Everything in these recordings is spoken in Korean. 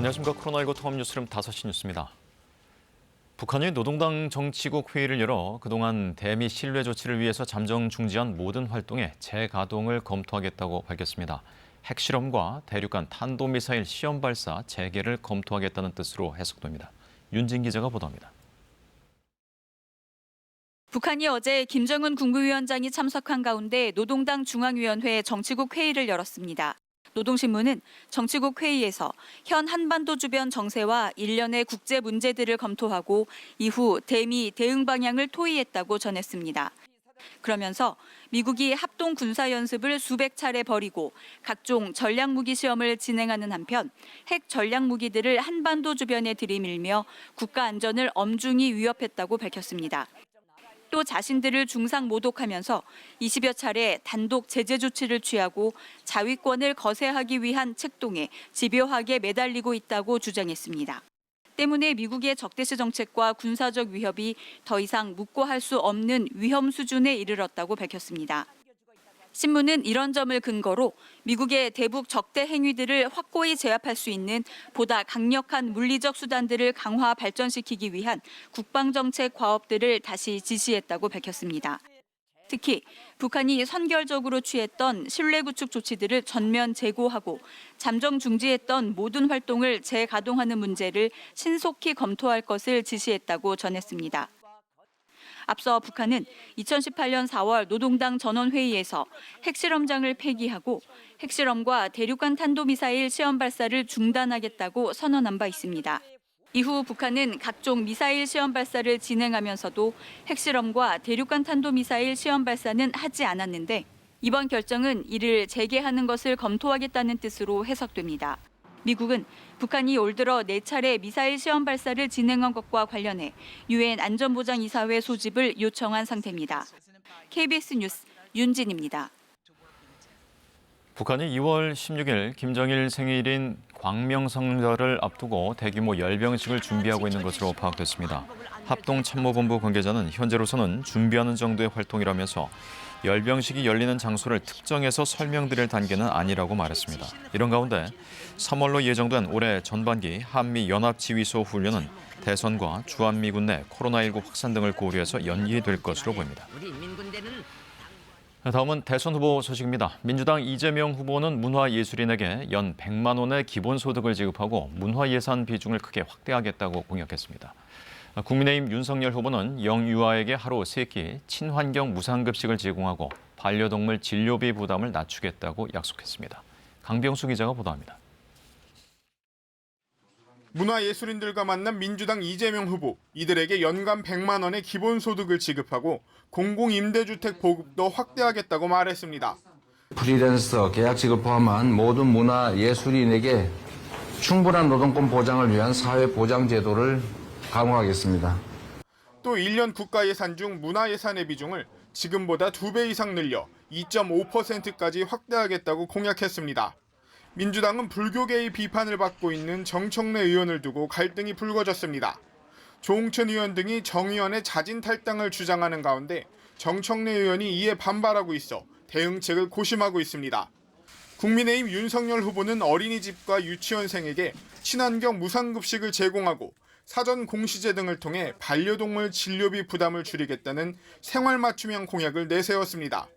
안녕하십니까. 코로나19 통합뉴스룸 5시 뉴스입니다. 북한이 노동당 정치국 회의를 열어 그동안 대미 신뢰 조치를 위해서 잠정 중지한 모든 활동의 재가동을 검토하겠다고 밝혔습니다. 핵실험과 대륙간 탄도미사일 시험 발사 재개를 검토하겠다는 뜻으로 해석됩니다. 윤진 기자가 보도합니다. 북한이 어제 김정은 국무위원장이 참석한 가운데 노동당 중앙위원회 정치국 회의를 열었습니다. 노동신문은 정치국 회의에서 현 한반도 주변 정세와 일련의 국제 문제들을 검토하고 이후 대미 대응 방향을 토의했다고 전했습니다. 그러면서 미국이 합동 군사 연습을 수백 차례 벌이고 각종 전략 무기 시험을 진행하는 한편 핵 전략 무기들을 한반도 주변에 들이밀며 국가 안전을 엄중히 위협했다고 밝혔습니다. 또 자신들을 중상 모독하면서 20여 차례 단독 제재 조치를 취하고 자위권을 거세하기 위한 책동에 집요하게 매달리고 있다고 주장했습니다. 때문에 미국의 적대시 정책과 군사적 위협이 더 이상 묵고할 수 없는 위험 수준에 이르렀다고 밝혔습니다. 신문은 이런 점을 근거로 미국의 대북 적대 행위들을 확고히 제압할 수 있는 보다 강력한 물리적 수단들을 강화 발전시키기 위한 국방정책 과업들을 다시 지시했다고 밝혔습니다. 특히 북한이 선결적으로 취했던 신뢰 구축 조치들을 전면 재고하고 잠정 중지했던 모든 활동을 재가동하는 문제를 신속히 검토할 것을 지시했다고 전했습니다. 앞서 북한은 2018년 4월 노동당 전원회의에서 핵실험장을 폐기하고 핵실험과 대륙간 탄도미사일 시험 발사를 중단하겠다고 선언한 바 있습니다. 이후 북한은 각종 미사일 시험 발사를 진행하면서도 핵실험과 대륙간 탄도미사일 시험 발사는 하지 않았는데 이번 결정은 이를 재개하는 것을 검토하겠다는 뜻으로 해석됩니다. 미국은 북한이 올 들어 4차례 미사일 시험 발사를 진행한 것과 관련해 유엔 안전보장이사회 소집을 요청한 상태입니다. KBS 뉴스 윤진입니다. 북한이 2월 16일 김정일 생일인 광명성절을 앞두고 대규모 열병식을 준비하고 있는 것으로 파악됐습니다. 합동참모본부 관계자는 현재로서는 준비하는 정도의 활동이라면서 열병식이 열리는 장소를 특정해서 설명드릴 단계는 아니라고 말했습니다. 이런 가운데 3월로 예정된 올해 전반기 한미연합지휘소 훈련은 대선과 주한미군 내 코로나19 확산 등을 고려해서 연기될 것으로 보입니다. 다음은 대선 후보 소식입니다. 민주당 이재명 후보는 문화예술인에게 연 100만 원의 기본소득을 지급하고 문화예산 비중을 크게 확대하겠다고 공약했습니다. 국민의힘 윤석열 후보는 영유아에게 하루 3끼 친환경 무상급식을 제공하고 반려동물 진료비 부담을 낮추겠다고 약속했습니다. 강병수 기자가 보도합니다. 문화예술인들과 만난 민주당 이재명 후보, 이들에게 연간 100만 원의 기본소득을 지급하고 공공임대주택 보급도 확대하겠다고 말했습니다. 프리랜서, 계약직을 포함한 모든 문화예술인에게 충분한 노동권 보장을 위한 사회보장제도를 강화하겠습니다. 또 1년 국가예산 중 문화예산의 비중을 지금보다 2배 이상 늘려 2.5%까지 확대하겠다고 공약했습니다. 민주당은 불교계의 비판을 받고 있는 정청래 의원을 두고 갈등이 불거졌습니다. 조홍천 의원 등이 정 의원의 자진 탈당을 주장하는 가운데 정청래 의원이 이에 반발하고 있어 대응책을 고심하고 있습니다. 국민의힘 윤석열 후보는 어린이집과 유치원생에게 친환경 무상급식을 제공하고 사전 공시제 등을 통해 반려동물 진료비 부담을 줄이겠다는 생활맞춤형 공약을 내세웠습니다.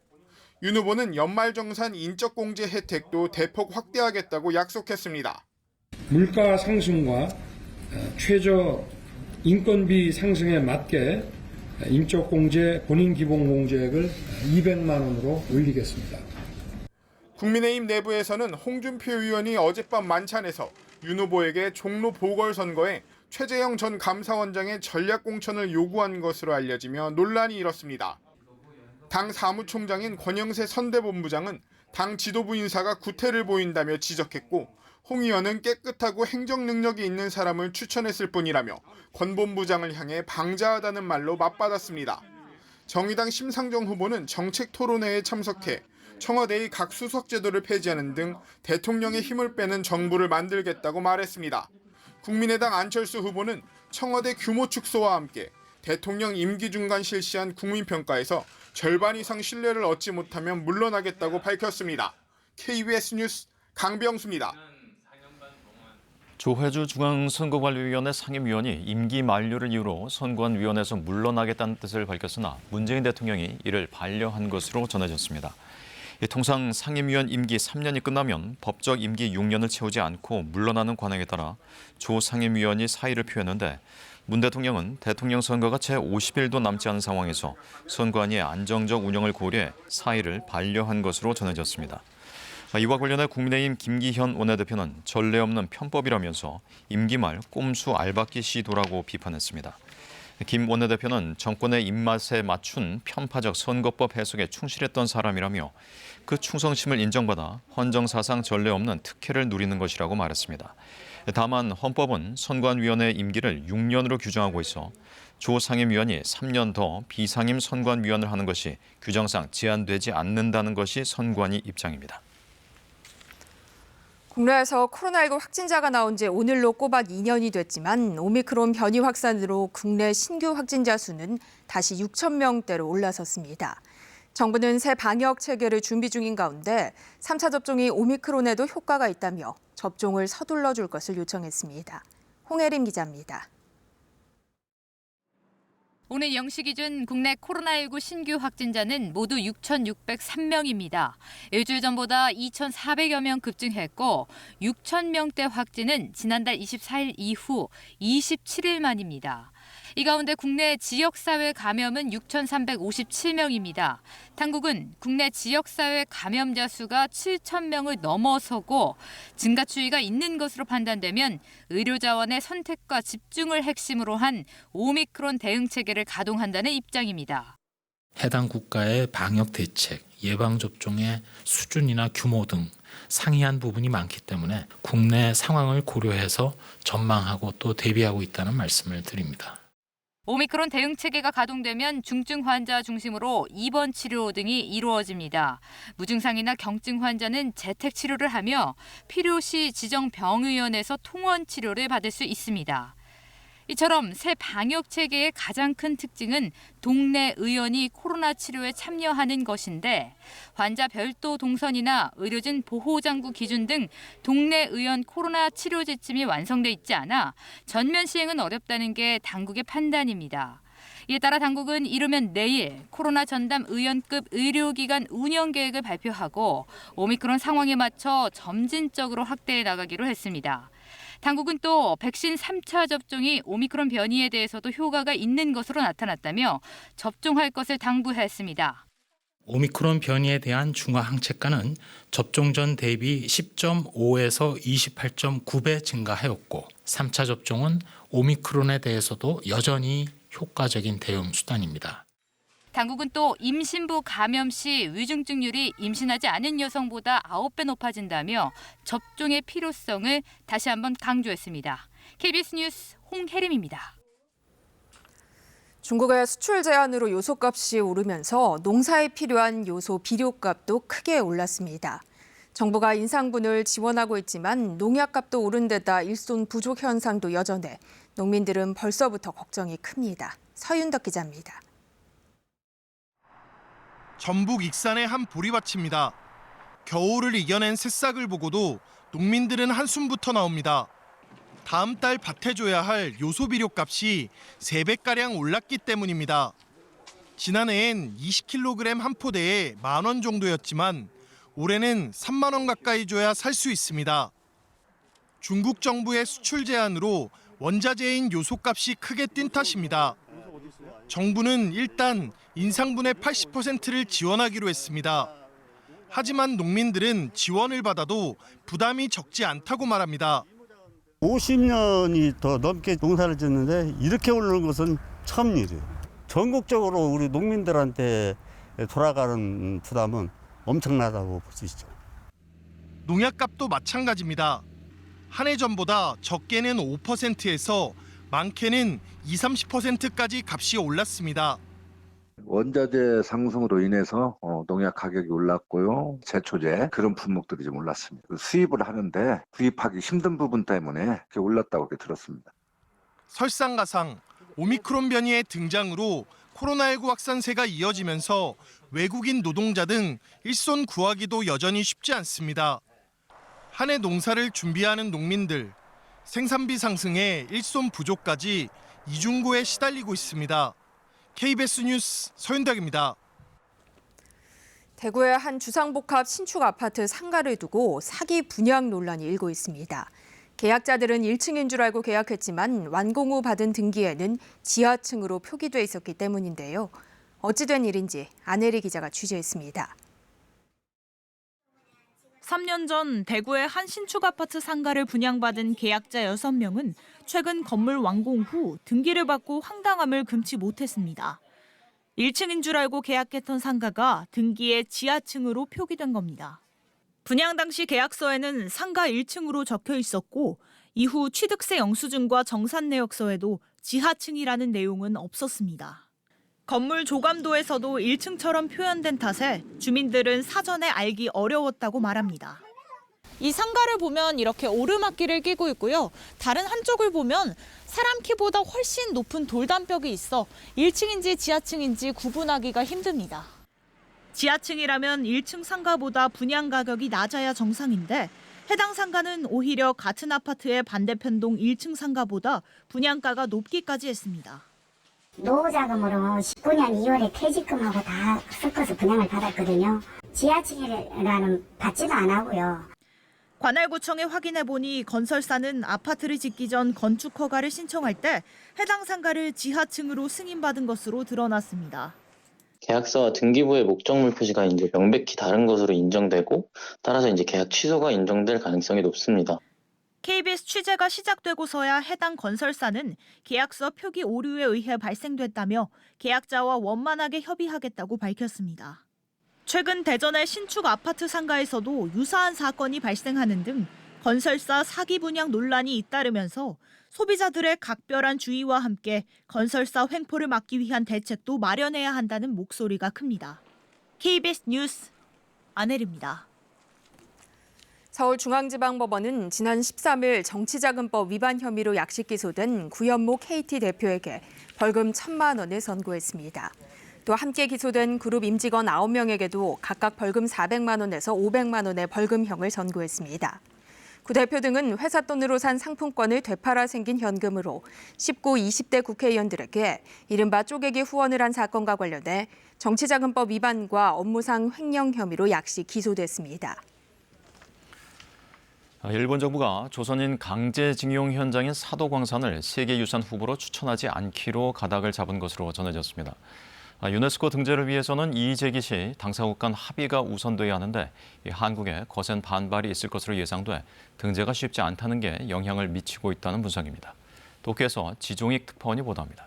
윤 후보는 연말정산 인적공제 혜택도 대폭 확대하겠다고 약속했습니다. 물가 상승과 최저 인건비 상승에 맞게 인적공제 본인기본공제액을 200만 원으로 올리겠습니다. 국민의힘 내부에서는 홍준표 의원이 어젯밤 만찬에서 윤 후보에게 종로 보궐선거에 최재형 전 감사원장의 전략공천을 요구한 것으로 알려지며 논란이 일었습니다. 당 사무총장인 권영세 선대본부장은 당 지도부 인사가 구태를 보인다며 지적했고 홍 의원은 깨끗하고 행정 능력이 있는 사람을 추천했을 뿐이라며 권 본부장을 향해 방자하다는 말로 맞받았습니다. 정의당 심상정 후보는 정책 토론회에 참석해 청와대의 각 수석 제도를 폐지하는 등 대통령의 힘을 빼는 정부를 만들겠다고 말했습니다. 국민의당 안철수 후보는 청와대 규모 축소와 함께 대통령 임기 중간 실시한 국민평가에서 절반 이상 신뢰를 얻지 못하면 물러나겠다고 밝혔습니다. KBS 뉴스 강병수입니다. 조혜주 중앙선거관리위원회 상임위원이 임기 만료를 이유로 선관위원회에서 물러나겠다는 뜻을 밝혔으나 문재인 대통령이 이를 반려한 것으로 전해졌습니다. 통상 상임위원 임기 3년이 끝나면 법적 임기 6년을 채우지 않고 물러나는 관행에 따라 조 상임위원이 사의를 표했는데 문 대통령은 대통령 선거가 채 50일도 남지 않은 상황에서 선관위의 안정적 운영을 고려해 사의를 반려한 것으로 전해졌습니다. 이와 관련해 국민의힘 김기현 원내대표는 전례 없는 편법이라면서 임기 말 꼼수 알박기 시도라고 비판했습니다. 김 원내대표는 정권의 입맛에 맞춘 편파적 선거법 해석에 충실했던 사람이라며 그 충성심을 인정받아 헌정사상 전례 없는 특혜를 누리는 것이라고 말했습니다. 다만 헌법은 선관위원회 임기를 6년으로 규정하고 있어 조 상임위원이 3년 더 비상임 선관위원을 하는 것이 규정상 제한되지 않는다는 것이 선관위 입장입니다. 국내에서 코로나19 확진자가 나온 지 오늘로 꼬박 2년이 됐지만 오미크론 변이 확산으로 국내 신규 확진자 수는 다시 6천 명대로 올라섰습니다. 정부는 새 방역 체계를 준비 중인 가운데 3차 접종이 오미크론에도 효과가 있다며 접종을 서둘러 줄 것을 요청했습니다. 홍혜림 기자입니다. 오늘 0시 기준 국내 코로나19 신규 확진자는 모두 6,603명입니다. 일주일 전보다 2,400여 명 급증했고 6,000명대 확진은 지난달 24일 이후 27일 만입니다. 이 가운데 국내 지역사회 감염은 6,357명입니다. 당국은 국내 지역사회 감염자 수가 7,000명을 넘어서고 증가 추이가 있는 것으로 판단되면 의료자원의 선택과 집중을 핵심으로 한 오미크론 대응 체계를 가동한다는 입장입니다. 해당 국가의 방역 대책, 예방접종의 수준이나 규모 등 상이한 부분이 많기 때문에 국내 상황을 고려해서 전망하고 또 대비하고 있다는 말씀을 드립니다. 오미크론 대응 체계가 가동되면 중증 환자 중심으로 입원 치료 등이 이루어집니다. 무증상이나 경증 환자는 재택 치료를 하며 필요시 지정 병의원에서 통원 치료를 받을 수 있습니다. 이처럼 새 방역 체계의 가장 큰 특징은 동네 의원이 코로나 치료에 참여하는 것인데 환자 별도 동선이나 의료진 보호장구 기준 등 동네 의원 코로나 치료 지침이 완성돼 있지 않아 전면 시행은 어렵다는 게 당국의 판단입니다. 이에 따라 당국은 이르면 내일 코로나 전담 의원급 의료기관 운영 계획을 발표하고 오미크론 상황에 맞춰 점진적으로 확대해 나가기로 했습니다. 당국은 또 백신 3차 접종이 오미크론 변이에 대해서도 효과가 있는 것으로 나타났다며 접종할 것을 당부했습니다. 오미크론 변이에 대한 중화 항체가는 접종 전 대비 10.5에서 28.9배 증가하였고 3차 접종은 오미크론에 대해서도 여전히 효과적인 대응 수단입니다. 당국은 또 임신부 감염 시 위중증률이 임신하지 않은 여성보다 9배 높아진다며 접종의 필요성을 다시 한번 강조했습니다. KBS 뉴스 홍혜림입니다. 중국의 수출 제한으로 요소값이 오르면서 농사에 필요한 요소 비료값도 크게 올랐습니다. 정부가 인상분을 지원하고 있지만 농약값도 오른 데다 일손 부족 현상도 여전해 농민들은 벌써부터 걱정이 큽니다. 서윤덕 기자입니다. 전북 익산의 한 보리밭입니다. 겨울을 이겨낸 새싹을 보고도 농민들은 한숨부터 나옵니다. 다음 달 밭에 줘야 할 요소비료 값이 3배가량 올랐기 때문입니다. 지난해엔 20kg 한 포대에 10,000원 정도였지만 올해는 30,000원 가까이 줘야 살 수 있습니다. 중국 정부의 수출 제한으로 원자재인 요소값이 크게 뛴 탓입니다. 정부는 일단 인상분의 80%를 지원하기로 했습니다. 하지만 농민들은 지원을 받아도 부담이 적지 않다고 말합니다. 50년이 더 넘게 농사를 짓는데 이렇게 오르는 것은 처음 일이에요. 전국적으로 우리 농민들한테 돌아가는 부담은 엄청나다고 볼 수 있죠. 농약값도 마찬가지입니다. 한 해 전보다 적게는 5%에서 많게는 20-30%까지 값이 올랐습니다. 원자재 상승으로 인해서 농약 가격이 올랐고요. 제초제 그런 품목들이 좀 올랐습니다. 수입을 하는데 구입하기 힘든 부분 때문에 이렇게 올랐다고 들었습니다. 설상가상 오미크론 변이의 등장으로 코로나19 확산세가 이어지면서 외국인 노동자 등 일손 구하기도 여전히 쉽지 않습니다. 한 해 농사를 준비하는 농민들, 생산비 상승에 일손 부족까지 이중고에 시달리고 있습니다. KBS 뉴스 서윤덕입니다. 대구의 한 주상복합 신축 아파트 상가를 두고 사기 분양 논란이 일고 있습니다. 계약자들은 1층인 줄 알고 계약했지만 완공 후 받은 등기에는 지하층으로 표기돼 있었기 때문인데요. 어찌된 일인지 안혜리 기자가 취재했습니다. 3년 전 대구의 한 신축 아파트 상가를 분양받은 계약자 6명은 최근 건물 완공 후 등기를 받고 황당함을 금치 못했습니다. 1층인 줄 알고 계약했던 상가가 등기에 지하층으로 표기된 겁니다. 분양 당시 계약서에는 상가 1층으로 적혀 있었고 이후 취득세 영수증과 정산 내역서에도 지하층이라는 내용은 없었습니다. 건물 조감도에서도 1층처럼 표현된 탓에 주민들은 사전에 알기 어려웠다고 말합니다. 이 상가를 보면 이렇게 오르막길을 끼고 있고요. 다른 한쪽을 보면 사람 키보다 훨씬 높은 돌담벽이 있어 1층인지 지하층인지 구분하기가 힘듭니다. 지하층이라면 1층 상가보다 분양 가격이 낮아야 정상인데 해당 상가는 오히려 같은 아파트의 반대편 동 1층 상가보다 분양가가 높기까지 했습니다. 노후자금으로 19년 2월에 퇴직금하고 다 섞어서 분양을 받았거든요. 지하층이라는 받지도 안 하고요. 관할구청에 확인해보니 건설사는 아파트를 짓기 전 건축 허가를 신청할 때 해당 상가를 지하층으로 승인받은 것으로 드러났습니다. 계약서와 등기부의 목적물 표시가 이제 명백히 다른 것으로 인정되고 따라서 이제 계약 취소가 인정될 가능성이 높습니다. KBS 취재가 시작되고서야 해당 건설사는 계약서 표기 오류에 의해 발생됐다며 계약자와 원만하게 협의하겠다고 밝혔습니다. 최근 대전의 신축 아파트 상가에서도 유사한 사건이 발생하는 등 건설사 사기 분양 논란이 잇따르면서 소비자들의 각별한 주의와 함께 건설사 횡포를 막기 위한 대책도 마련해야 한다는 목소리가 큽니다. KBS 뉴스 안혜리입니다. 서울중앙지방법원은 지난 13일 정치자금법 위반 혐의로 약식 기소된 구현모 KT 대표에게 벌금 1,000만 원을 선고했습니다. 또 함께 기소된 그룹 임직원 9명에게도 각각 벌금 400만 원에서 500만 원의 벌금형을 선고했습니다. 구 대표 등은 회사 돈으로 산 상품권을 되팔아 생긴 현금으로 19, 20대 국회의원들에게 이른바 쪼개기 후원을 한 사건과 관련해 정치자금법 위반과 업무상 횡령 혐의로 약식 기소됐습니다. 일본 정부가 조선인 강제징용 현장인 사도광산을 세계유산 후보로 추천하지 않기로 가닥을 잡은 것으로 전해졌습니다. 유네스코 등재를 위해서는 이의 제기 시 당사국 간 합의가 우선돼야 하는데 한국에 거센 반발이 있을 것으로 예상돼 등재가 쉽지 않다는 게 영향을 미치고 있다는 분석입니다. 도쿄에서 지종익 특파원이 보도합니다.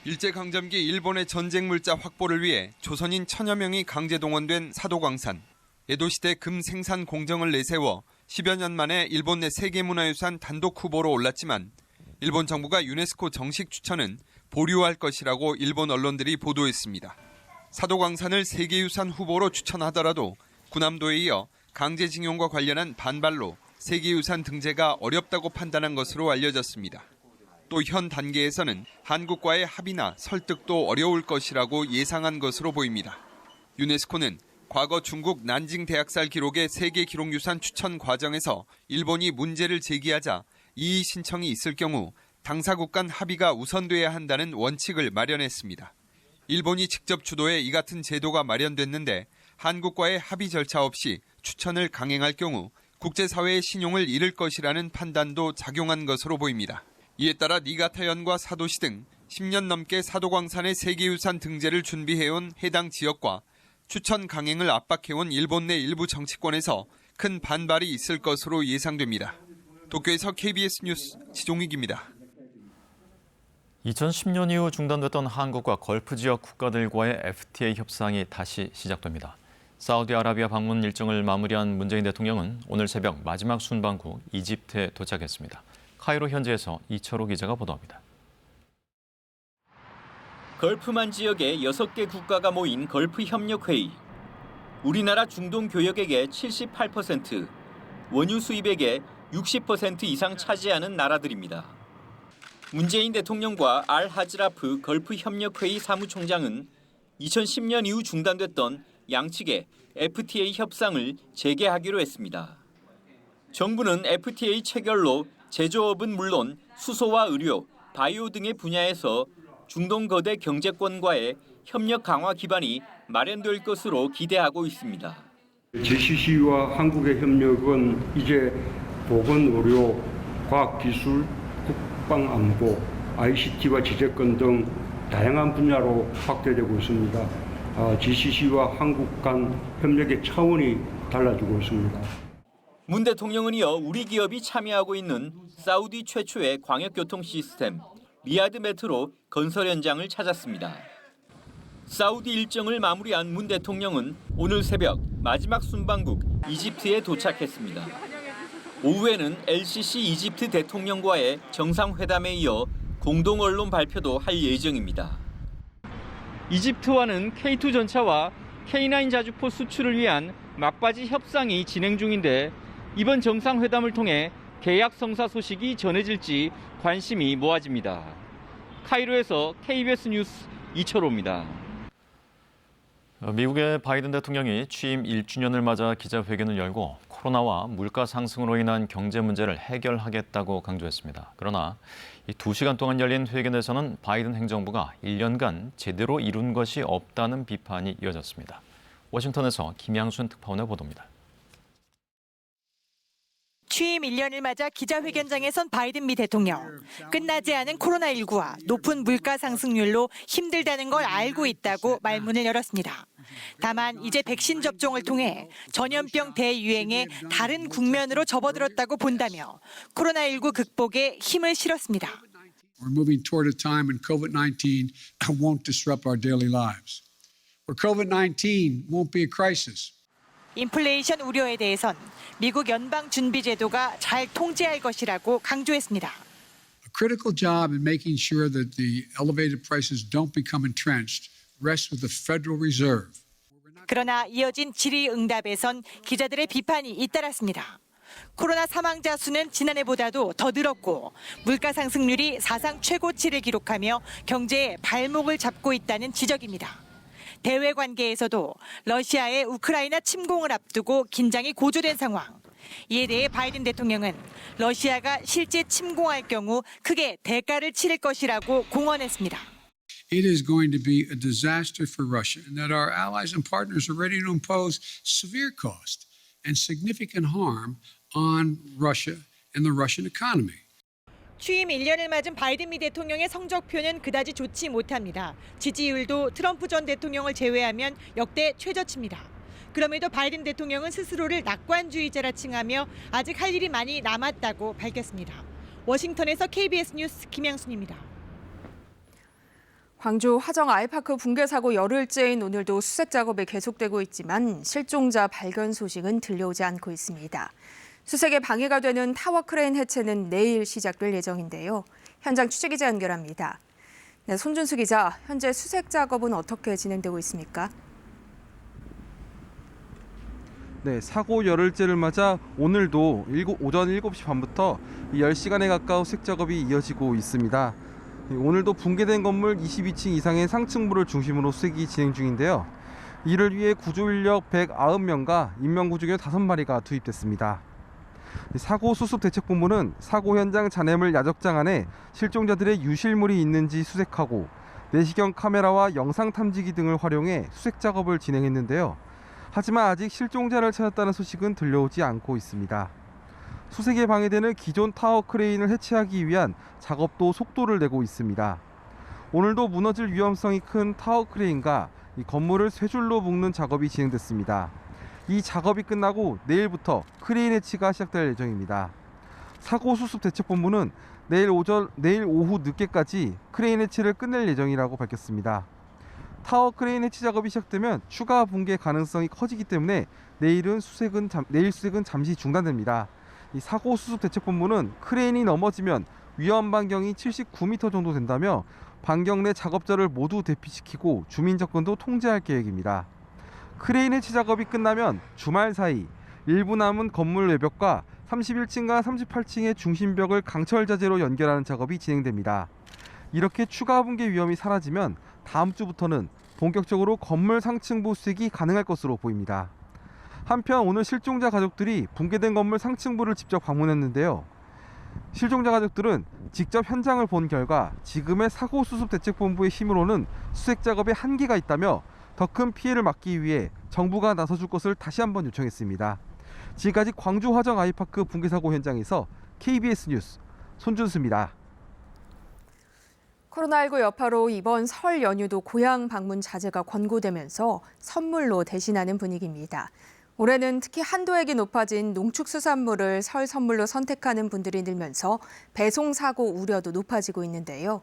일제강점기 일본의 전쟁 물자 확보를 위해 조선인 1,000여 명이 강제 동원된 사도광산. 에도시대 금 생산 공정을 내세워 10여 년 만에 일본 내 세계문화유산 단독 후보로 올랐지만 일본 정부가 유네스코 정식 추천은 보류할 것이라고 일본 언론들이 보도했습니다. 사도광산을 세계유산 후보로 추천하더라도 군함도에 이어 강제징용과 관련한 반발로 세계유산 등재가 어렵다고 판단한 것으로 알려졌습니다. 또 현 단계에서는 한국과의 합의나 설득도 어려울 것이라고 예상한 것으로 보입니다. 유네스코는 과거 중국 난징 대학살 기록의 세계 기록유산 추천 과정에서 일본이 문제를 제기하자 이의 신청이 있을 경우 당사국 간 합의가 우선돼야 한다는 원칙을 마련했습니다. 일본이 직접 주도해 이 같은 제도가 마련됐는데 한국과의 합의 절차 없이 추천을 강행할 경우 국제사회의 신용을 잃을 것이라는 판단도 작용한 것으로 보입니다. 이에 따라 니가타현과 사도시 등 10년 넘게 사도광산의 세계유산 등재를 준비해온 해당 지역과 추천 강행을 압박해온 일본 내 일부 정치권에서 큰 반발이 있을 것으로 예상됩니다. 도쿄에서 KBS 뉴스 지종익입니다. 2010년 이후 중단됐던 한국과 걸프 지역 국가들과의 FTA 협상이 다시 시작됩니다. 사우디아라비아 방문 일정을 마무리한 문재인 대통령은 오늘 새벽 마지막 순방 후 이집트에 도착했습니다. 카이로 현지에서 이철호 기자가 보도합니다. 걸프만 지역에 6개 국가가 모인 걸프협력회의. 우리나라 중동 교역액의 78%, 원유 수입액의 60% 이상 차지하는 나라들입니다. 문재인 대통령과 알 하즈라프 걸프협력회의 사무총장은 2010년 이후 중단됐던 양측의 FTA 협상을 재개하기로 했습니다. 정부는 FTA 체결로 제조업은 물론 수소와 의료, 바이오 등의 분야에서 중동 거대 경제권과의 협력 강화 기반이 마련될 것으로 기대하고 있습니다. GCC와 한국의 협력은 이제 보건, 의료, 과학기술, 국방안보, ICT와 지재권 등 다양한 분야로 확대되고 있습니다. GCC와 한국 간 협력의 차원이 달라지고 있습니다. 문 대통령은 이어 우리 기업이 참여하고 있는 사우디 최초의 광역교통 시스템 리야드 메트로 건설 현장을 찾았습니다. 사우디 일정을 마무리한 문 대통령은 오늘 새벽 마지막 순방국 이집트에 도착했습니다. 오후에는 LCC 이집트 대통령과의 정상회담에 이어 공동 언론 발표도 할 예정입니다. 이집트와는 K2 전차와 K9 자주포 수출을 위한 막바지 협상이 진행 중인데 이번 정상회담을 통해 계약 성사 소식이 전해질지 관심이 모아집니다. 카이로에서 KBS 뉴스 이철호입니다. 미국의 바이든 대통령이 취임 1주년을 맞아 기자회견을 열고 코로나와 물가 상승으로 인한 경제 문제를 해결하겠다고 강조했습니다. 그러나 이 2시간 동안 열린 회견에서는 바이든 행정부가 1년간 제대로 이룬 것이 없다는 비판이 이어졌습니다. 워싱턴에서 김양순 특파원의 보도입니다. 취임 1년을 맞아 기자회견장에 선 바이든 미 대통령. 끝나지 않은 코로나19와 높은 물가 상승률로 힘들다는 걸 알고 있다고 말문을 열었습니다. 다만 이제 백신 접종을 통해 전염병 대유행의 다른 국면으로 접어들었다고 본다며 코로나19 극복에 힘을 실었습니다. We're moving toward a time when COVID-19 won't disrupt our daily lives. Where COVID-19 won't be a crisis. 인플레이션 우려에 대해선 미국 연방준비제도가 잘 통제할 것이라고 강조했습니다. A critical job in making sure that the elevated prices don't become entrenched rests with the Federal Reserve. 그러나 이어진 질의응답에선 기자들의 비판이 잇따랐습니다. 코로나 사망자 수는 지난해보다도 더 늘었고 물가 상승률이 사상 최고치를 기록하며 경제에 발목을 잡고 있다는 지적입니다. 대외 관계에서도 러시아의 우크라이나 침공을 앞두고 긴장이 고조된 상황. 이에 대해 바이든 대통령은 러시아가 실제 침공할 경우 크게 대가를 치를 것이라고 공언했습니다. It is going to be a disaster for Russia, and that our allies and partners are ready to impose severe cost and significant harm on Russia and the Russian economy. 취임 1년을 맞은 바이든 미 대통령의 성적표는 그다지 좋지 못합니다. 지지율도 트럼프 전 대통령을 제외하면 역대 최저치입니다. 그럼에도 바이든 대통령은 스스로를 낙관주의자라 칭하며 아직 할 일이 많이 남았다고 밝혔습니다. 워싱턴에서 KBS 뉴스 김양순입니다. 광주 화정 아이파크 붕괴 사고 열흘째인 오늘도 수색 작업이 계속되고 있지만 실종자 발견 소식은 들려오지 않고 있습니다. 수색에 방해가 되는 타워 크레인 해체는 내일 시작될 예정인데요. 현장 취재기자 연결합니다. 네, 손준수 기자, 현재 수색 작업은 어떻게 진행되고 있습니까? 네, 사고 열흘째를 맞아 오늘도 오전 7시 반부터 10시간에 가까운 수색 작업이 이어지고 있습니다. 오늘도 붕괴된 건물 22층 이상의 상층부를 중심으로 수색이 진행 중인데요. 이를 위해 구조인력 190명과 인명구조기관 5마리가 투입됐습니다. 사고 수습 대책본부는 사고 현장 잔해물 야적장 안에 실종자들의 유실물이 있는지 수색하고 내시경 카메라와 영상 탐지기 등을 활용해 수색 작업을 진행했는데요. 하지만 아직 실종자를 찾았다는 소식은 들려오지 않고 있습니다. 수색에 방해되는 기존 타워 크레인을 해체하기 위한 작업도 속도를 내고 있습니다. 오늘도 무너질 위험성이 큰 타워 크레인과 이 건물을 세 줄로 묶는 작업이 진행됐습니다. 이 작업이 끝나고 내일부터 크레인 해치가 시작될 예정입니다. 사고 수습 대책본부는 내일 오후 늦게까지 크레인 해치를 끝낼 예정이라고 밝혔습니다. 타워 크레인 해치 작업이 시작되면 추가 붕괴 가능성이 커지기 때문에 내일 수색은 잠시 중단됩니다. 이 사고 수습 대책본부는 크레인이 넘어지면 위험 반경이 79m 정도 된다며 반경 내 작업자를 모두 대피시키고 주민 접근도 통제할 계획입니다. 크레인 해치 작업이 끝나면 주말 사이 일부 남은 건물 외벽과 31층과 38층의 중심벽을 강철 자재로 연결하는 작업이 진행됩니다. 이렇게 추가 붕괴 위험이 사라지면 다음 주부터는 본격적으로 건물 상층부 수색이 가능할 것으로 보입니다. 한편 오늘 실종자 가족들이 붕괴된 건물 상층부를 직접 방문했는데요. 실종자 가족들은 직접 현장을 본 결과 지금의 사고수습대책본부의 힘으로는 수색 작업에 한계가 있다며 더 큰 피해를 막기 위해 정부가 나서줄 것을 다시 한번 요청했습니다. 지금까지 광주 화정 아이파크 붕괴 사고 현장에서 KBS 뉴스 손준수입니다. 코로나19 여파로 이번 설 연휴도 고향 방문 자제가 권고되면서 선물로 대신하는 분위기입니다. 올해는 특히 한도액이 높아진 농축수산물을 설 선물로 선택하는 분들이 늘면서 배송 사고 우려도 높아지고 있는데요.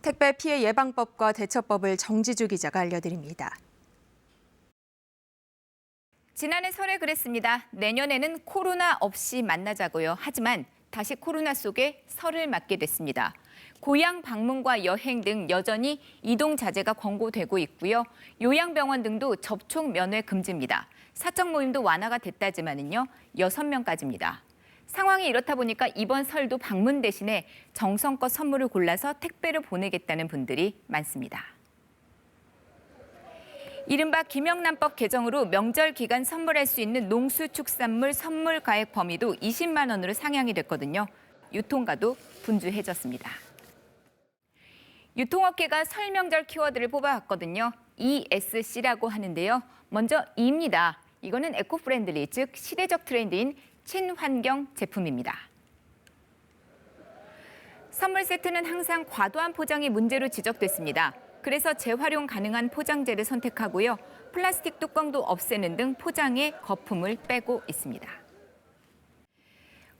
택배 피해 예방법과 대처법을 정지주 기자가 알려드립니다. 지난해 설에 그랬습니다. 내년에는 코로나 없이 만나자고요. 하지만 다시 코로나 속에 설을 맞게 됐습니다. 고향 방문과 여행 등 여전히 이동 자제가 권고되고 있고요. 요양병원 등도 접촉 면회 금지입니다. 사적 모임도 완화가 됐다지만은요, 6명까지입니다. 상황이 이렇다 보니까 이번 설도 방문 대신에 정성껏 선물을 골라서 택배로 보내겠다는 분들이 많습니다. 이른바 김영란법 개정으로 명절 기간 선물할 수 있는 농수축산물 선물 가액 범위도 20만 원으로 상향이 됐거든요. 유통가도 분주해졌습니다. 유통업계가 설 명절 키워드를 뽑아왔거든요. ESC라고 하는데요. 먼저 E입니다. 이거는 에코프렌들리, 즉 시대적 트렌드인 친환경 제품입니다. 선물 세트는 항상 과도한 포장이 문제로 지적됐습니다. 그래서 재활용 가능한 포장재를 선택하고요. 플라스틱 뚜껑도 없애는 등 포장에 거품을 빼고 있습니다.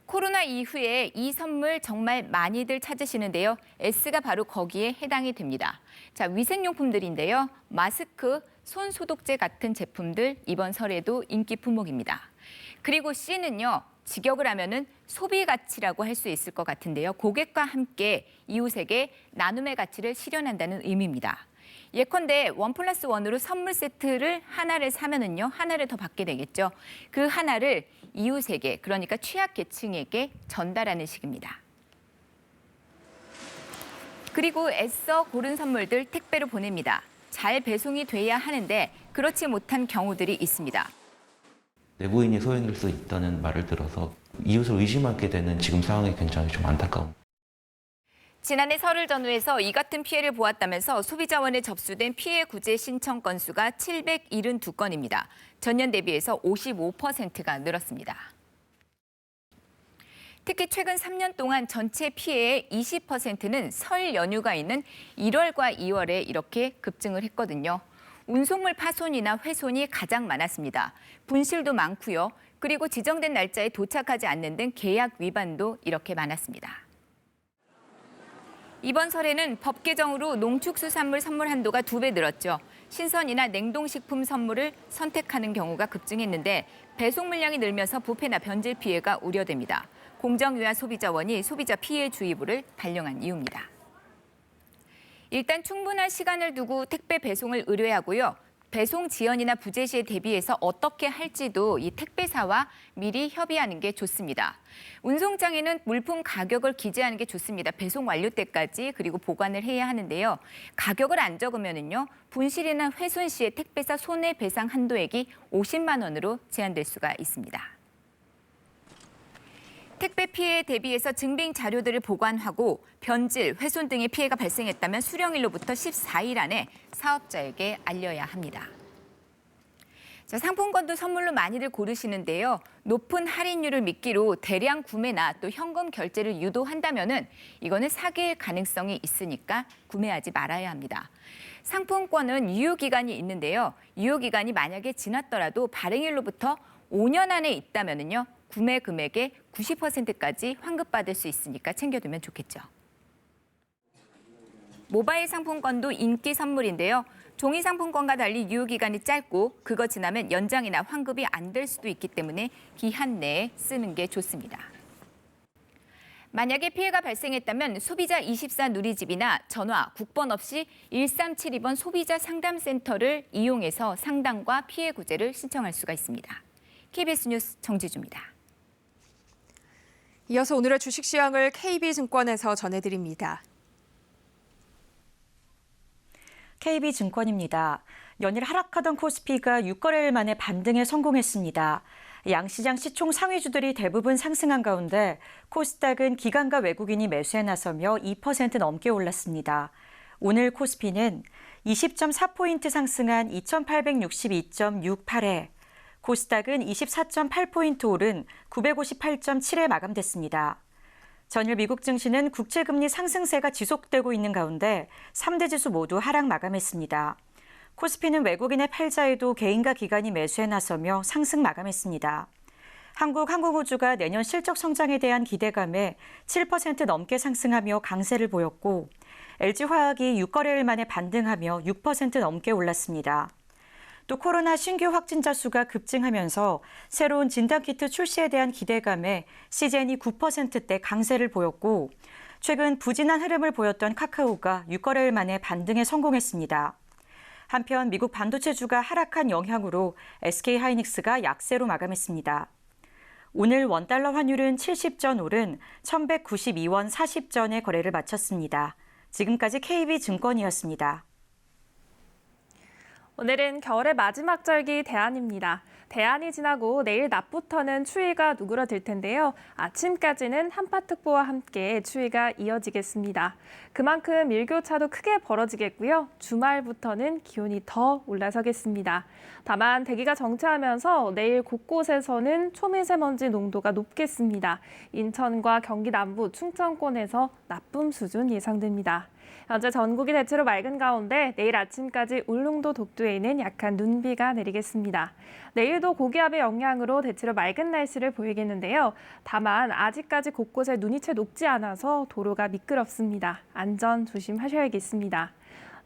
코로나 이후에 이 선물 정말 많이들 찾으시는데요. S가 바로 거기에 해당이 됩니다. 자, 위생용품들인데요. 마스크, 손소독제 같은 제품들 이번 설에도 인기 품목입니다. 그리고 C는요. 직역을 하면은 소비 가치라고 할 수 있을 것 같은데요. 고객과 함께 이웃에게 나눔의 가치를 실현한다는 의미입니다. 예컨대 1+1으로 선물 세트를 하나를 사면은요, 하나를 더 받게 되겠죠. 그 하나를 이웃에게, 그러니까 취약계층에게 전달하는 식입니다. 그리고 애써 고른 선물들 택배로 보냅니다. 잘 배송이 돼야 하는데 그렇지 못한 경우들이 있습니다. 내부인이 소외될 수 있다는 말을 들어서 이웃을 의심하게 되는 지금 상황이 굉장히 좀 안타까운. 지난해 설을 전후해서 이 같은 피해를 보았다면서 소비자원에 접수된 피해 구제 신청 건수가 772건입니다. 전년 대비해서 55%가 늘었습니다. 특히 최근 3년 동안 전체 피해의 20%는 설 연휴가 있는 1월과 2월에 이렇게 급증을 했거든요. 운송물 파손이나 훼손이 가장 많았습니다. 분실도 많고요. 그리고 지정된 날짜에 도착하지 않는 등 계약 위반도 이렇게 많았습니다. 이번 설에는 법 개정으로 농축수산물 선물 한도가 2배 늘었죠. 신선이나 냉동식품 선물을 선택하는 경우가 급증했는데 배송 물량이 늘면서 부패나 변질 피해가 우려됩니다. 공정위와 소비자원이 소비자 피해 주의보를 발령한 이유입니다. 일단 충분한 시간을 두고 택배 배송을 의뢰하고요. 배송 지연이나 부재 시에 대비해서 어떻게 할지도 이 택배사와 미리 협의하는 게 좋습니다. 운송장에는 물품 가격을 기재하는 게 좋습니다. 배송 완료 때까지 그리고 보관을 해야 하는데요. 가격을 안 적으면은요, 분실이나 훼손 시에 택배사 손해배상 한도액이 50만 원으로 제한될 수가 있습니다. 택배 피해에 대비해서 증빙 자료들을 보관하고 변질, 훼손 등의 피해가 발생했다면 수령일로부터 14일 안에 사업자에게 알려야 합니다. 자, 상품권도 선물로 많이들 고르시는데요. 높은 할인율을 미끼로 대량 구매나 또 현금 결제를 유도한다면은 이거는 사기일 가능성이 있으니까 구매하지 말아야 합니다. 상품권은 유효기간이 있는데요. 유효기간이 만약에 지났더라도 발행일로부터 5년 안에 있다면은요. 구매 금액의 90%까지 환급받을 수 있으니까 챙겨두면 좋겠죠. 모바일 상품권도 인기 선물인데요. 종이 상품권과 달리 유효기간이 짧고 그거 지나면 연장이나 환급이 안 될 수도 있기 때문에 기한 내에 쓰는 게 좋습니다. 만약에 피해가 발생했다면 소비자24 누리집이나 전화, 국번 없이 1372번 소비자 상담센터를 이용해서 상담과 피해 구제를 신청할 수가 있습니다. KBS 뉴스 정지주입니다. 이어서 오늘의 주식 시황을 KB증권에서 전해드립니다. KB증권입니다. 연일 하락하던 코스피가 6거래일 만에 반등에 성공했습니다. 양시장 시총 상위주들이 대부분 상승한 가운데 코스닥은 기관과 외국인이 매수에 나서며 2% 넘게 올랐습니다. 오늘 코스피는 20.4포인트 상승한 2862.68에 코스닥은 24.8포인트 오른 958.7에 마감됐습니다. 전일 미국 증시는 국채금리 상승세가 지속되고 있는 가운데 3대 지수 모두 하락 마감했습니다. 코스피는 외국인의 팔자에도 개인과 기관이 매수에 나서며 상승 마감했습니다. 한국항공우주가 내년 실적 성장에 대한 기대감에 7% 넘게 상승하며 강세를 보였고 LG화학이 6거래일 만에 반등하며 6% 넘게 올랐습니다. 또 코로나 신규 확진자 수가 급증하면서 새로운 진단키트 출시에 대한 기대감에 CGN이 9%대 강세를 보였고 최근 부진한 흐름을 보였던 카카오가 6거래일 만에 반등에 성공했습니다. 한편 미국 반도체주가 하락한 영향으로 SK하이닉스가 약세로 마감했습니다. 오늘 원달러 환율은 70전 오른 1192원 40전에 거래를 마쳤습니다. 지금까지 KB증권이었습니다. 오늘은 겨울의 마지막 절기 대안입니다. 대안이 지나고 내일 낮부터는 추위가 누그러들 텐데요. 아침까지는 한파특보와 함께 추위가 이어지겠습니다. 그만큼 일교차도 크게 벌어지겠고요. 주말부터는 기온이 더 올라서겠습니다. 다만 대기가 정체하면서 내일 곳곳에서는 초미세먼지 농도가 높겠습니다. 인천과 경기 남부, 충청권에서 나쁨 수준 예상됩니다. 현재 전국이 대체로 맑은 가운데 내일 아침까지 울릉도 독도에는 약한 눈비가 내리겠습니다. 내일도 고기압의 영향으로 대체로 맑은 날씨를 보이겠는데요. 다만 아직까지 곳곳에 눈이 채 녹지 않아서 도로가 미끄럽습니다. 안전 조심하셔야겠습니다.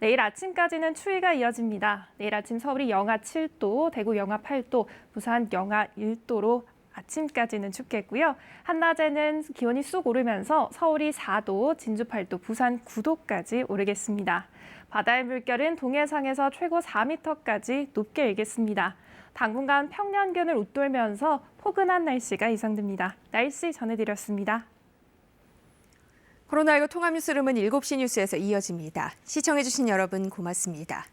내일 아침까지는 추위가 이어집니다. 내일 아침 서울이 영하 7도, 대구 영하 8도, 부산 영하 1도로 아침까지는 춥겠고요. 한낮에는 기온이 쑥 오르면서 서울이 4도, 진주 8도, 부산 9도까지 오르겠습니다. 바다의 물결은 동해상에서 최고 4m까지 높게 일겠습니다. 당분간 평년균을 웃돌면서 포근한 날씨가 예상됩니다. 날씨 전해드렸습니다. 코로나19 통합뉴스룸은 7시 뉴스에서 이어집니다. 시청해주신 여러분 고맙습니다.